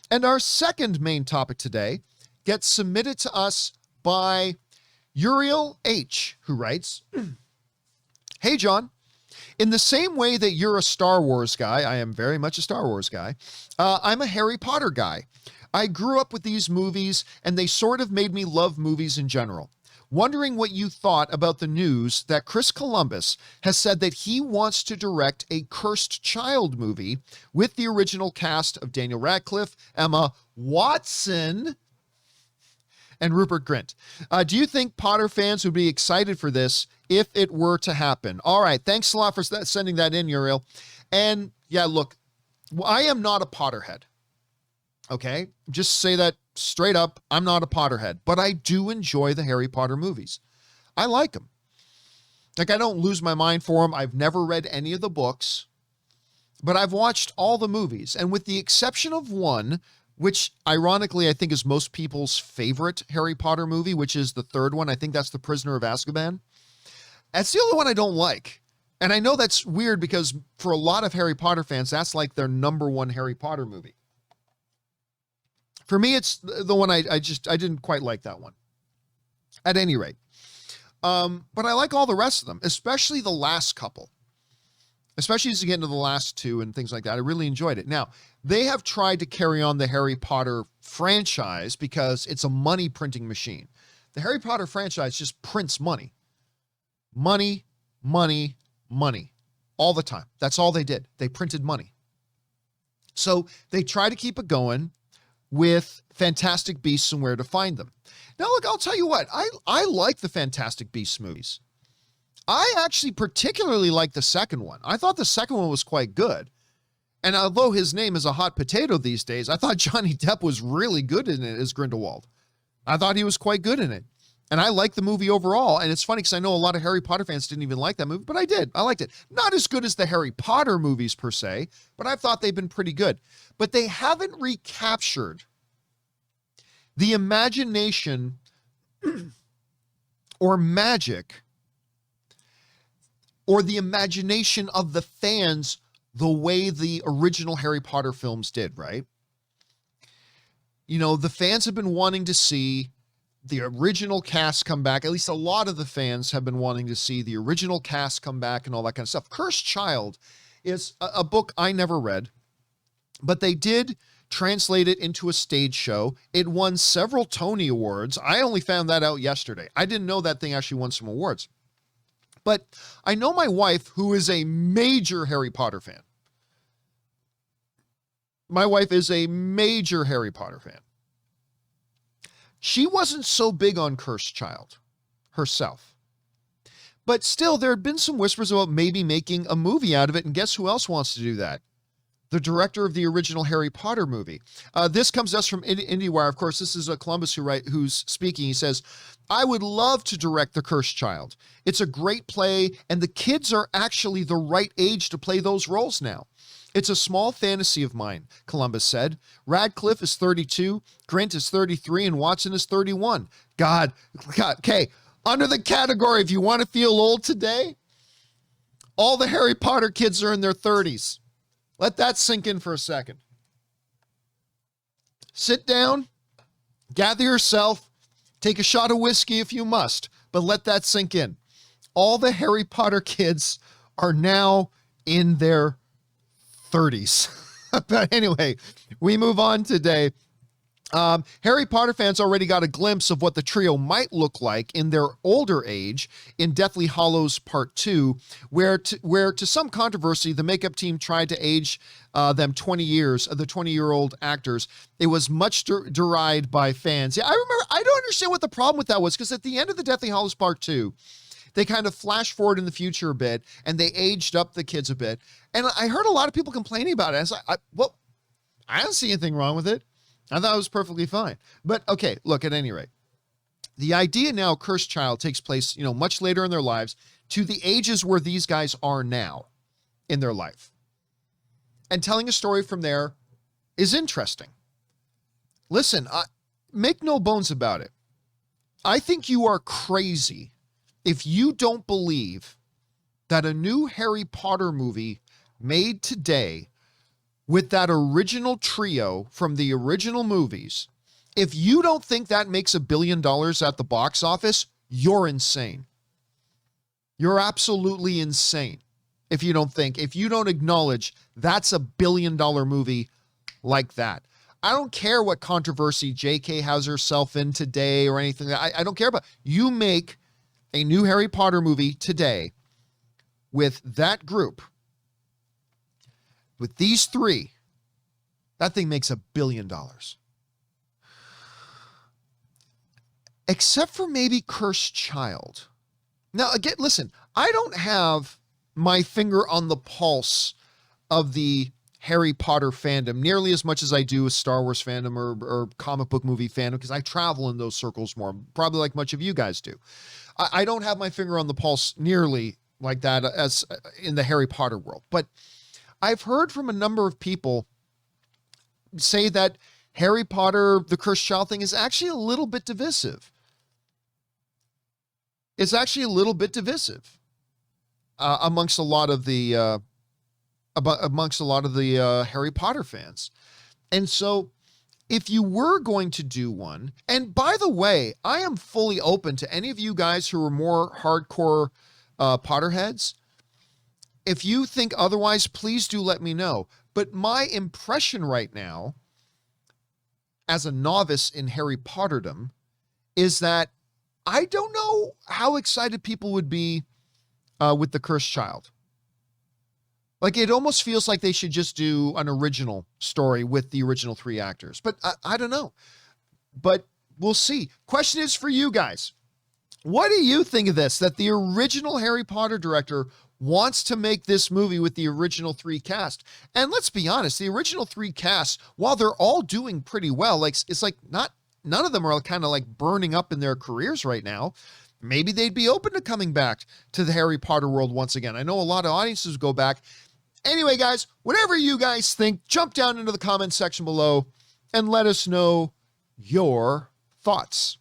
And our second main topic today gets submitted to us by Uriel H, who writes, Hey, John. In the same way that you're a Star Wars guy, I am very much a Star Wars guy, I'm a Harry Potter guy. I grew up with these movies, and they sort of made me love movies in general. Wondering what you thought about the news that Chris Columbus has said that he wants to direct a Cursed Child movie with the original cast of Daniel Radcliffe, Emma Watson, and Rupert Grint. Do you think Potter fans would be excited for this if it were to happen? All right, thanks a lot for sending that in, Uriel. And yeah, look, I am not a Potterhead. Okay, just say that straight up. I'm not a Potterhead, but I do enjoy the Harry Potter movies. I like them. Like, I don't lose my mind for them. I've never read any of the books, but I've watched all the movies. And with the exception of one, which ironically I think is most people's favorite Harry Potter movie, which is the third one. I think that's The Prisoner of Azkaban. That's the only one I don't like. And I know that's weird because for a lot of Harry Potter fans, that's like their number one Harry Potter movie. For me, it's the one I didn't quite like that one. At any rate. But I like all the rest of them, especially the last couple. Especially as you get into the last two and things like that. I really enjoyed it. Now, they have tried to carry on the Harry Potter franchise because it's a money printing machine. The Harry Potter franchise just prints money. Money, money, money. All the time. That's all they did. They printed money. So they try to keep it going with Fantastic Beasts and Where to Find Them. Now, look, I'll tell you what. I like the Fantastic Beasts movies. I actually particularly like the second one. I thought the second one was quite good. And although his name is a hot potato these days, I thought Johnny Depp was really good in it as Grindelwald. I thought he was quite good in it. And I liked the movie overall. And it's funny because I know a lot of Harry Potter fans didn't even like that movie, but I did. I liked it. Not as good as the Harry Potter movies per se, but I thought they've been pretty good. But they haven't recaptured the imagination or magic or the imagination of the fans the way the original Harry Potter films did, right? You know, the fans have been wanting to see the original cast come back. At least a lot of the fans have been wanting to see the original cast come back and all that kind of stuff. Cursed Child is a book I never read, but they did translate it into a stage show. It won several Tony Awards. I only found that out yesterday. I didn't know that thing actually won some awards. But I know my wife, who is a major Harry Potter fan. My wife is a major Harry Potter fan. She wasn't so big on Cursed Child herself. But still, there had been some whispers about maybe making a movie out of it. And guess who else wants to do that? The director of the original Harry Potter movie. This comes to us from IndieWire. Of course, this is Columbus who's speaking. He says, I would love to direct The Cursed Child. It's a great play, and the kids are actually the right age to play those roles now. It's a small fantasy of mine, Columbus said. Radcliffe is 32, Grint is 33, and Watson is 31. God, okay. Under the category, if you want to feel old today, all the Harry Potter kids are in their 30s. Let that sink in for a second. Sit down, gather yourself, take a shot of whiskey if you must, but let that sink in. All the Harry Potter kids are now in their 30s. But anyway, we move on today. Harry Potter fans already got a glimpse of what the trio might look like in their older age in Deathly Hallows Part 2, where to some controversy, the makeup team tried to age them 20 years, the 20-year-old actors. It was much derided by fans. Yeah, I remember, I don't understand what the problem with that was, because at the end of the Deathly Hallows Part 2, they kind of flash forward in the future a bit, and they aged up the kids a bit. And I heard a lot of people complaining about it. I was like, I don't see anything wrong with it. I thought it was perfectly fine. But okay, look, at any rate, the idea now, Cursed Child, takes place, much later in their lives to the ages where these guys are now in their life. And telling a story from there is interesting. Listen, make no bones about it. I think you are crazy if you don't believe that a new Harry Potter movie made today with that original trio from the original movies, if you don't think that makes $1 billion at the box office, you're insane. You're absolutely insane if you don't acknowledge that's $1 billion movie like that. I don't care what controversy JK has herself in today or anything. I don't care about. You make a new Harry Potter movie today with that group, with these three, that thing makes $1 billion. Except for maybe Cursed Child. Now, again, listen, I don't have my finger on the pulse of the Harry Potter fandom nearly as much as I do with Star Wars fandom or comic book movie fandom, because I travel in those circles more, probably like much of you guys do. I don't have my finger on the pulse nearly like that as in the Harry Potter world. But I've heard from a number of people say that Harry Potter, the Cursed Child thing is actually a little bit divisive. It's actually a little bit divisive amongst a lot of the Harry Potter fans. And so if you were going to do one, and by the way, I am fully open to any of you guys who are more hardcore Potterheads. If you think otherwise, please do let me know. But my impression right now, as a novice in Harry Potterdom, is that I don't know how excited people would be with the Cursed Child. Like, it almost feels like they should just do an original story with the original three actors. But I don't know. But we'll see. Question is for you guys. What do you think of this? That the original Harry Potter director wants to make this movie with the original three cast. And let's be honest, the original three casts, while they're all doing pretty well, like it's like none of them are kind of like burning up in their careers right now. Maybe they'd be open to coming back to the Harry Potter world once again. I know a lot of audiences go back. Anyway, guys, whatever you guys think, jump down into the comment section below and let us know your thoughts.